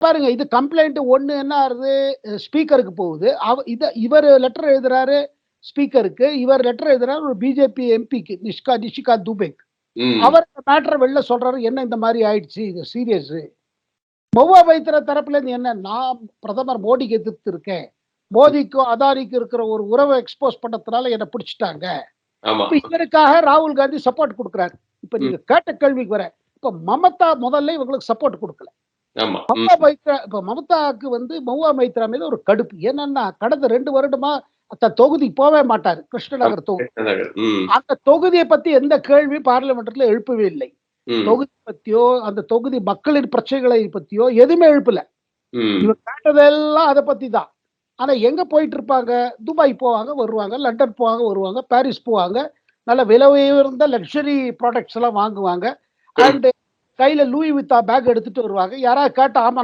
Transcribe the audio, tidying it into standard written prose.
பாருங்க இது கம்ப்ளைண்ட் ஒண்ணு என்ன ஆகுது, ஸ்பீக்கருக்கு போகுது. இவரு லெட்டர் எழுதுறாரு ஸ்பீக்கருக்கு. இவர் லெட்டர் எழுதுறாரு ஒரு பிஜேபி எம்பிக்கு நிஷிகாந்த் துபேக்கு. ம். அவர் இந்த மேட்டர வெளில சொல்றாரு. என்ன இந்த மாரி ஆயிடுச்சு. இது சீரியஸ். மொவ்வா வைத்திர தரப்புல இருந்து என்ன, நான் பிரதமர் மோடிக்கு எதிர்த்து இருக்கேன். மோடிக்கும் அதானிக்கும் இருக்கிற ஒரு உறவ எக்ஸ்போஸ் பண்ணதுனால என்ன பிடிச்சுட்டாங்க. ஆமா. இப்ப இவருக்காக ராகுல் காந்தி சப்போர்ட் குடுக்குறாரு. இப்ப ம். நீங்க கேட்ட கேள்விக்கு வரேன். இப்ப மமதா முதல்ல இவங்களுக்கு சப்போர்ட் குடுக்கல. ஆமா. மம்தா மைத்ரா இப்ப மமதாக்கு வந்து மௌவா மைத்ரா மீது ஒரு கடுப்பு. என்னன்னா, கடந்த 2 வருடமா தொகுதிக்கு போவே மாட்டாரு. கிருஷ்ணநகர் தொகுதி. கிருஷ்ணநகர். ம். அந்த தொகுதிய பத்தி எந்த கேள்வியும் பார்லிமென்ட்ல எழுப்பவே இல்லை. ம். தொகுதி பத்தியோ, அந்த தொகுதி மக்களின் பிரச்சனைகளை பத்தியோ எதுவுமே எழுப்பல. ம். இவர் கேட்டதெல்லாம் அத பத்தி தான். ஆனா எங்க போயிட்டு இருப்பாங்க? துபாய் போவாங்க, வருவாங்க. லண்டன் போவாங்க, வருவாங்க. பாரிஸ் போவாங்க. நல்ல விலை உயர்ந்த லக்ஸரி ப்ராடக்ட்ஸ் எல்லாம் வாங்குவாங்க. அண்ட் கையில லூயி வித்தா பேக் எடுத்துட்டு வருவாங்க. யாராவது கேட்டா, ஆமா